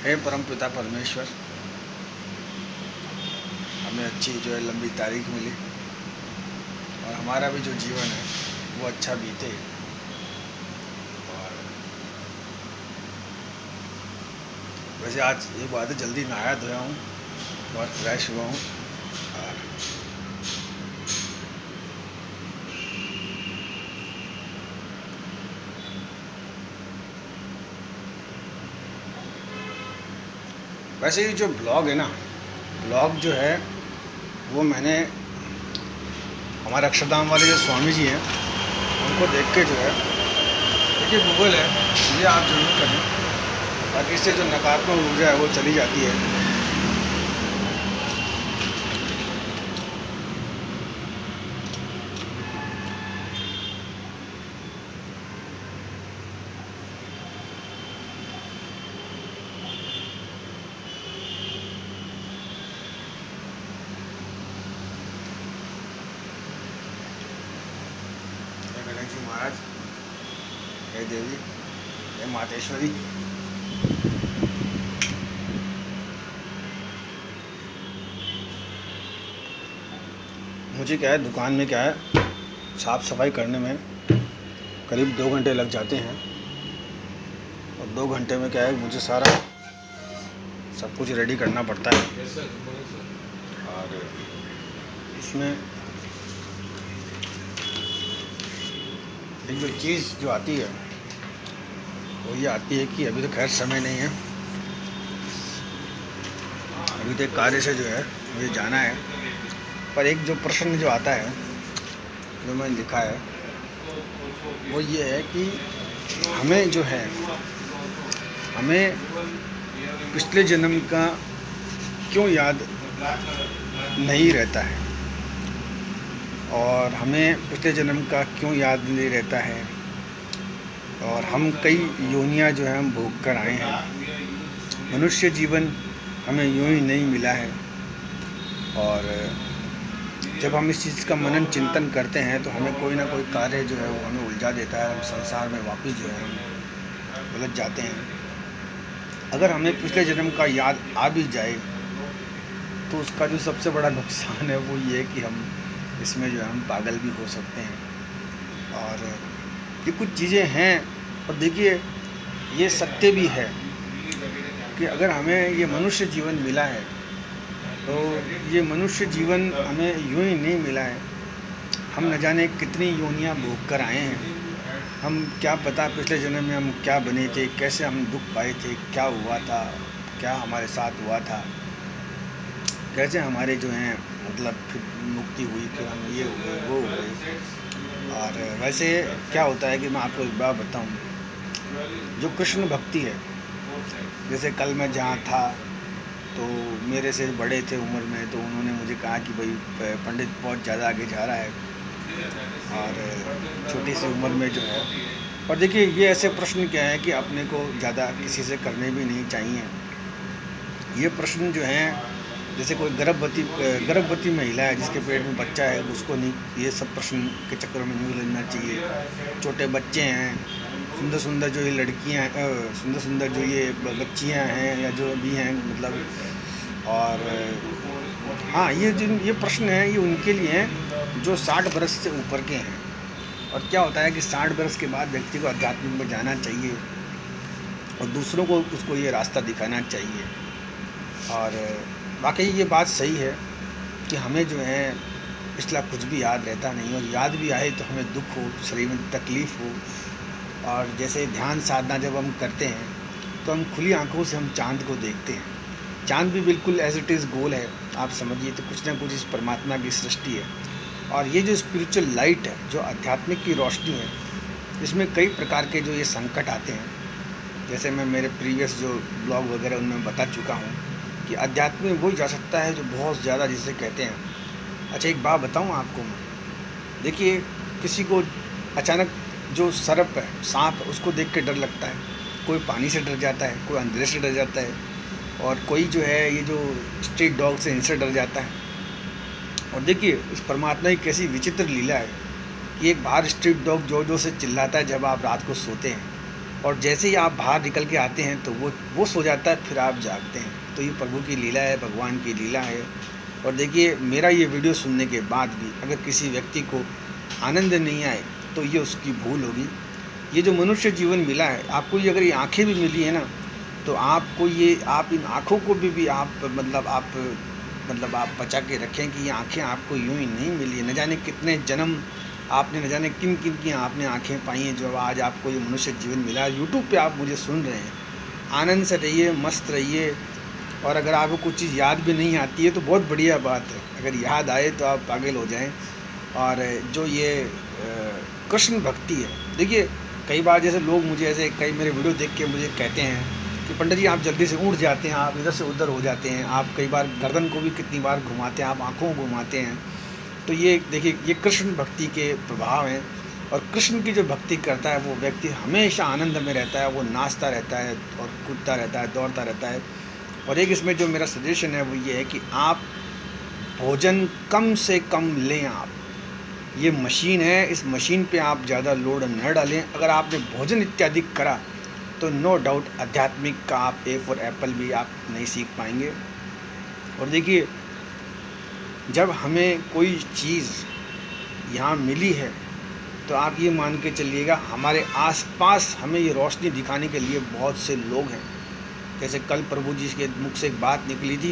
हे परम पिता परमेश्वर, हमें अच्छी जो है लंबी तारीख मिली और हमारा भी जो जीवन है वो अच्छा बीते। और वैसे आज एक बात है, जल्दी नहाया धोया हूँ, बहुत फ्रेश हुआ हूँ। और वैसे ये जो ब्लॉग है ना, ब्लॉग जो है वो मैंने हमारे अक्षरधाम वाले जो स्वामी जी हैं उनको देख के जो है, देखिए गूगल है, ये आप जरूर करें ताकि इससे जो नकारात्मक ऊर्जा है वो चली जाती है। गणेश जी महाराज, हे देवी, हे मातेश्वरी, मुझे क्या है, दुकान में क्या है, साफ़ सफाई करने में करीब 2 घंटे लग जाते हैं। और 2 घंटे में क्या है, मुझे सारा सब कुछ रेडी करना पड़ता है। और इसमें एक जो चीज़ जो आती है वो ये आती है कि अभी तो खैर समय नहीं है, अभी तो एक कार्य से जो है मुझे जाना है। पर एक जो प्रश्न जो आता है, जो मैंने लिखा है, वो ये है कि हमें जो है, हमें पिछले जन्म का क्यों याद नहीं रहता है, और हमें पिछले जन्म का क्यों याद नहीं रहता है, और हम कई योनियां जो है हम भोग कर आए हैं। मनुष्य जीवन हमें यूं ही नहीं मिला है। और जब हम इस चीज़ का मनन चिंतन करते हैं तो हमें कोई ना कोई कार्य जो है वो हमें उलझा देता है, हम संसार में वापस जो है हम उलझ जाते हैं। अगर हमें पिछले जन्म का याद आ भी जाए तो उसका जो सबसे बड़ा नुकसान है वो ये है कि हम इसमें जो है हम पागल भी हो सकते हैं। और ये कुछ चीज़ें हैं, और देखिए ये सत्य भी है कि अगर हमें ये मनुष्य जीवन मिला है तो ये मनुष्य जीवन हमें यूं ही नहीं मिला है। हम न जाने कितनी योनियां भोग कर आए हैं। हम क्या पता पिछले जन्म में हम क्या बने थे, कैसे हम दुख पाए थे, क्या हुआ था, क्या हमारे साथ हुआ था, कैसे हमारे जो हैं मतलब फिर मुक्ति हुई, फिर हम ये हो गए वो हो गए। और वैसे क्या होता है कि मैं आपको एक बात बताऊं, जो कृष्ण भक्ति है, जैसे कल मैं जहाँ था तो मेरे से बड़े थे उम्र में, तो उन्होंने मुझे कहा कि भाई पंडित बहुत ज़्यादा आगे जा रहा है और छोटी सी उम्र में जो है। और देखिए ये ऐसे प्रश्न क्या है कि अपने को ज़्यादा किसी से करने भी नहीं चाहिए। ये प्रश्न जो हैं, जैसे कोई गर्भवती महिला है जिसके पेट में बच्चा है, उसको नहीं, ये सब प्रश्न के चक्कर में नहीं उलझना चाहिए। छोटे बच्चे हैं, सुंदर सुंदर जो ये लड़कियां, सुंदर सुंदर जो ये बच्चियां हैं या जो भी हैं मतलब। और हाँ, ये प्रश्न हैं, ये उनके लिए हैं जो 60 बरस से ऊपर के हैं। और क्या होता है कि 60 बरस के बाद व्यक्ति को अध्यात्म में जाना चाहिए और दूसरों को उसको ये रास्ता दिखाना चाहिए। और वाकई ये बात सही है कि हमें जो है पिछला कुछ भी याद रहता नहीं, और याद भी आए तो हमें दुख हो, शरीर में तकलीफ़ हो। और जैसे ध्यान साधना जब हम करते हैं तो हम खुली आंखों से हम चाँद को देखते हैं। चाँद भी बिल्कुल एज इट इज़ गोल है, आप समझिए, तो कुछ ना कुछ इस परमात्मा की सृष्टि है। और ये जो स्पिरिचुअल लाइट है, जो आध्यात्मिक की रोशनी है, इसमें कई प्रकार के जो ये संकट आते हैं, जैसे मैं मेरे प्रीवियस जो ब्लॉग वगैरह उनमें बता चुका हूँ कि अध्यात्म में वही जा सकता है जो बहुत ज़्यादा जिसे कहते हैं। अच्छा एक बात बताऊँ आपको मैं, देखिए किसी को अचानक जो सर्प है, सांप है, उसको देख के डर लगता है। कोई पानी से डर जाता है, कोई अंधेरे से डर जाता है, और कोई जो है ये जो स्ट्रीट डॉग से, इनसे डर जाता है। और देखिए इस परमात्मा की कैसी विचित्र लीला है कि एक बाहर स्ट्रीट डॉग जोर जोर से चिल्लाता है जब आप रात को सोते हैं, और जैसे ही आप बाहर निकल के आते हैं तो वो सो जाता है, फिर आप जागते हैं। तो ये प्रभु की लीला है, भगवान की लीला है। और देखिए, मेरा ये वीडियो सुनने के बाद भी अगर किसी व्यक्ति को आनंद नहीं आए तो ये उसकी भूल होगी। ये जो मनुष्य जीवन मिला है आपको, ये अगर ये आँखें भी मिली है ना, तो आपको ये, आप इन आँखों को भी आप आप बचा के रखें कि ये आँखें आपको यूँ ही नहीं मिली है। न जाने कितने जन्म आपने, न जाने किन किन की आपने आँखें पाई हैं, जो आज आपको ये मनुष्य जीवन मिला है। यूट्यूब पे आप मुझे सुन रहे हैं, आनंद से रहिए, मस्त रहिए। और अगर आपको कुछ चीज़ याद भी नहीं आती है तो बहुत बढ़िया बात है, अगर याद आए तो आप पागल हो जाएं। और जो ये कृष्ण भक्ति है, देखिए कई बार जैसे लोग मुझे ऐसे कई मेरे वीडियो देख के मुझे कहते हैं कि पंडित जी आप जल्दी से उठ जाते हैं, आप इधर से उधर हो जाते हैं, आप कई बार गर्दन को भी कितनी बार घुमाते हैं, आप आँखों को घुमाते हैं। तो ये देखिए, ये कृष्ण भक्ति के प्रभाव हैं। और कृष्ण की जो भक्ति करता है वो व्यक्ति हमेशा आनंद में रहता है, वो नाचता रहता है और कूदता रहता है, दौड़ता रहता है। और एक इसमें जो मेरा सजेशन है वो ये है कि आप भोजन कम से कम लें। आप, ये मशीन है, इस मशीन पे आप ज़्यादा लोड न डालें। अगर आपने भोजन इत्यादि करा तो नो डाउट आध्यात्मिक का आप ए फॉर एप्पल भी आप नहीं सीख पाएंगे। और देखिए, जब हमें कोई चीज़ यहाँ मिली है तो आप ये मान के चलिएगा हमारे आसपास हमें ये रोशनी दिखाने के लिए बहुत से लोग हैं। जैसे कल प्रभु जी के मुख से एक बात निकली थी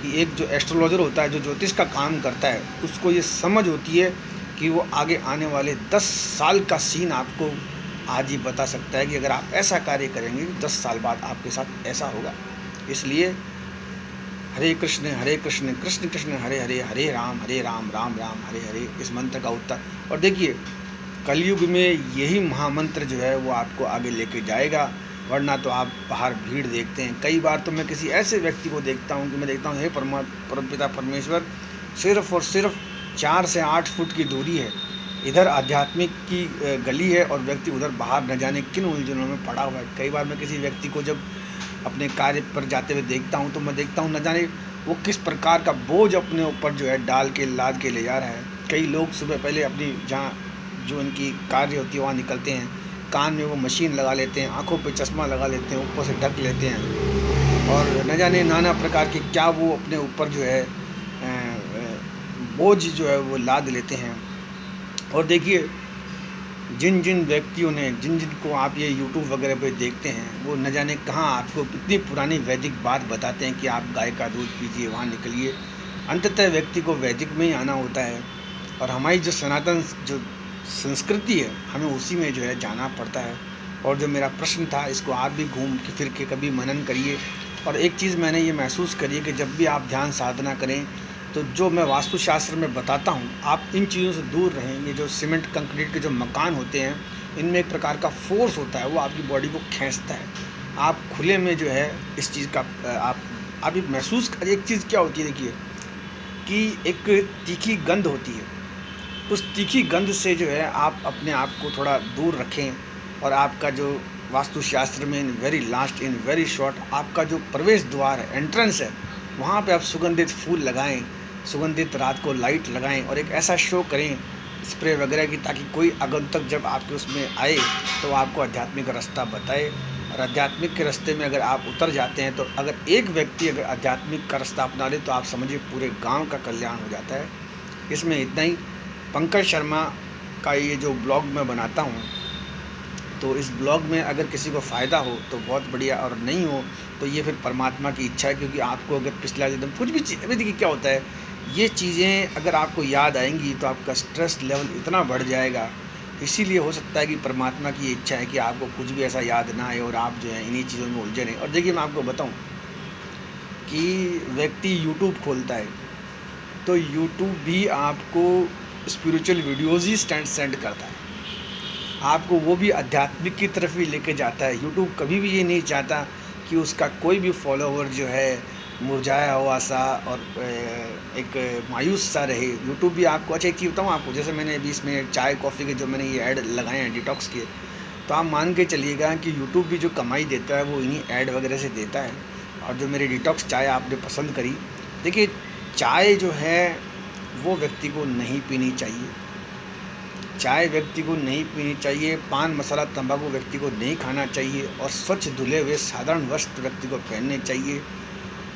कि एक जो एस्ट्रोलॉजर होता है, जो ज्योतिष का काम करता है, उसको ये समझ होती है कि वो आगे आने वाले 10 साल का सीन आपको आज ही बता सकता है कि अगर आप ऐसा कार्य करेंगे 10 साल बाद आपके साथ ऐसा होगा। इसलिए हरे कृष्ण कृष्ण कृष्ण हरे हरे, हरे राम राम राम हरे हरे, इस मंत्र का उत्तर। और देखिए, कलयुग में यही महामंत्र जो है वो आपको आगे लेके जाएगा। वरना तो आप बाहर भीड़ देखते हैं। कई बार तो मैं किसी ऐसे व्यक्ति को देखता हूँ कि मैं देखता हूँ, हे परमपिता परमेश्वर, सिर्फ और सिर्फ 4 से 8 फुट की दूरी है, इधर आध्यात्मिक की गली है और व्यक्ति उधर बाहर न जाने किन उलझनों में पड़ा हुआ है। कई बार मैं किसी व्यक्ति को जब अपने कार्य पर जाते हुए देखता हूँ तो मैं देखता हूँ न जाने वो किस प्रकार का बोझ अपने ऊपर जो है डाल के लाद के ले जा रहा है। कई लोग सुबह पहले अपनी जहाँ जो उनकी कार्य होती है वहाँ निकलते हैं, कान में वो मशीन लगा लेते हैं, आंखों पे चश्मा लगा लेते हैं, ऊपर से ढक लेते हैं और न जाने नाना प्रकार के क्या वो अपने ऊपर जो है बोझ जो है वो लाद लेते हैं। और देखिए, जिन जिन व्यक्तियों ने, जिन जिन को आप ये यूट्यूब वगैरह पे देखते हैं, वो न जाने कहाँ आपको इतनी पुरानी वैदिक बात बताते हैं कि आप गाय का दूध पीजिए, वहाँ निकलिए। अंततः व्यक्ति को वैदिक में ही आना होता है और हमारी जो सनातन जो संस्कृति है, हमें उसी में जो है जाना पड़ता है। और जो मेरा प्रश्न था, इसको आप भी घूम के फिर के कभी मनन करिए। और एक चीज़ मैंने ये महसूस करी है कि जब भी आप ध्यान साधना करें तो जो मैं वास्तुशास्त्र में बताता हूँ, आप इन चीज़ों से दूर रहें। ये जो सीमेंट कंक्रीट के जो मकान होते हैं, इनमें एक प्रकार का फोर्स होता है, वो आपकी बॉडी को खींचता है। आप खुले में जो है इस चीज़ का आप ये महसूस कर। एक चीज़ क्या होती है, देखिए कि एक तीखी गंध होती है, उस तीखी गंध से जो है आप अपने आप को थोड़ा दूर रखें। और आपका जो वास्तुशास्त्र में in very last, in very short, आपका जो प्रवेश द्वार है, एंट्रेंस है, वहाँ पे आप सुगंधित फूल लगाएं, सुगंधित रात को लाइट लगाएं और एक ऐसा शो करें स्प्रे वगैरह की, ताकि कोई आगंतुक जब आपके उसमें आए तो आपको आध्यात्मिक रास्ता बताए। और आध्यात्मिक के रास्ते में अगर आप उतर जाते हैं तो अगर एक व्यक्ति अगर आध्यात्मिक का रास्ता अपना ले तो आप समझिए पूरे गाँव का कल्याण हो जाता है। इसमें इतना ही। पंकज शर्मा का ये जो ब्लॉग मैं बनाता हूँ, तो इस ब्लॉग में अगर किसी को फ़ायदा हो तो बहुत बढ़िया, और नहीं हो तो ये फिर परमात्मा की इच्छा है। क्योंकि आपको अगर पिछला जन्म कुछ भी चीज़, अभी देखिए क्या होता है, ये चीज़ें अगर आपको याद आएंगी तो आपका स्ट्रेस लेवल इतना बढ़ जाएगा। इसीलिए हो सकता है कि परमात्मा की इच्छा है कि आपको कुछ भी ऐसा याद ना आए और आप जो है इन्हीं चीज़ों में उलझे रहें। और देखिए, मैं आपको बताऊँ कि व्यक्ति यूट्यूब खोलता है तो यूट्यूब भी आपको स्पिरिचुअल वीडियोज़ ही सेंड करता है, आपको वो भी आध्यात्मिक की तरफ ही लेके जाता है। यूट्यूब कभी भी ये नहीं चाहता कि उसका कोई भी फॉलोवर जो है मुरझाया हुआ सा और एक मायूस सा रहे। यूट्यूब भी आपको, अच्छा एक चीज़ बताऊँ आपको, जैसे मैंने अभी इसमें चाय कॉफ़ी के जो मैंने ये ऐड लगाए हैं डिटॉक्स के, तो आप मान के चलिएगा कि यूट्यूब भी जो कमाई देता है वो इन्हीं ऐड वगैरह से देता है। और जो मेरी डिटॉक्स चाय आपने पसंद करी, देखिए चाय जो है वो व्यक्ति को नहीं पीनी चाहिए। चाय व्यक्ति को नहीं पीनी चाहिए, पान मसाला तंबाकू व्यक्ति को नहीं खाना चाहिए और स्वच्छ धुले हुए साधारण वस्त्र व्यक्ति को पहनने चाहिए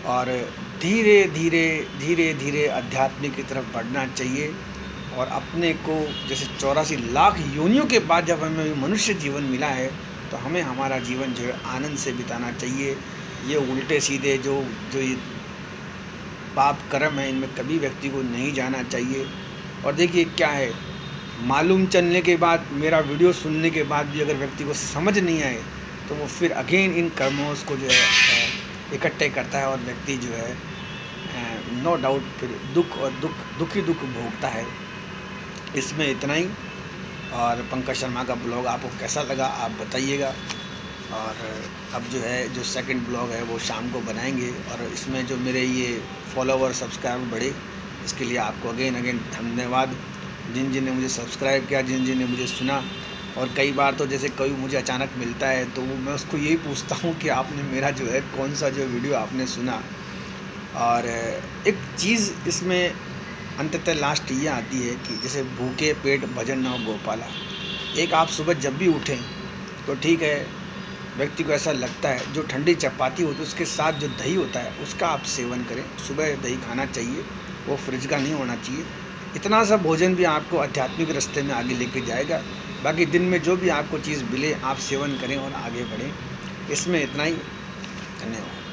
और धीरे धीरे धीरे धीरे अध्यात्म की तरफ बढ़ना चाहिए। और अपने को जैसे 84 लाख योनियों के बाद जब हमें मनुष्य जीवन मिला है तो हमें हमारा जीवन जो है आनंद से बिताना चाहिए। ये उल्टे सीधे जो जो ये पाप कर्म है इनमें कभी व्यक्ति को नहीं जाना चाहिए। और देखिए क्या है, मालूम चलने के बाद, मेरा वीडियो सुनने के बाद भी अगर व्यक्ति को समझ नहीं आए तो वो फिर अगेन इन कर्मों को जो है इकट्ठे करता है और व्यक्ति जो है नो डाउट फिर दुख ही दुख भोगता है। इसमें इतना ही। और पंकज शर्मा का ब्लॉग आपको कैसा लगा आप बताइएगा। और अब जो है जो सेकंड ब्लॉग है वो शाम को बनाएंगे और इसमें जो मेरे ये फॉलोवर सब्सक्राइबर बढ़े इसके लिए आपको अगेन धन्यवाद। जिन जिन ने मुझे सब्सक्राइब किया, जिन जिन ने मुझे सुना। और कई बार तो जैसे कोई मुझे अचानक मिलता है तो मैं उसको यही पूछता हूँ कि आपने मेरा जो है कौन सा जो वीडियो आपने सुना। और एक चीज़ इसमें अंततः लास्ट ये आती है कि जैसे भूखे पेट भजन न हो गोपाला। एक आप सुबह जब भी उठें तो ठीक है, व्यक्ति को ऐसा लगता है जो ठंडी चपाती होती है उसके साथ जो दही होता है उसका आप सेवन करें। सुबह दही खाना चाहिए, वो फ्रिज का नहीं होना चाहिए। इतना सा भोजन भी आपको आध्यात्मिक रास्ते में आगे लेके जाएगा। बाकी दिन में जो भी आपको चीज़ मिले आप सेवन करें और आगे बढ़ें। इसमें इतना ही। धन्यवाद।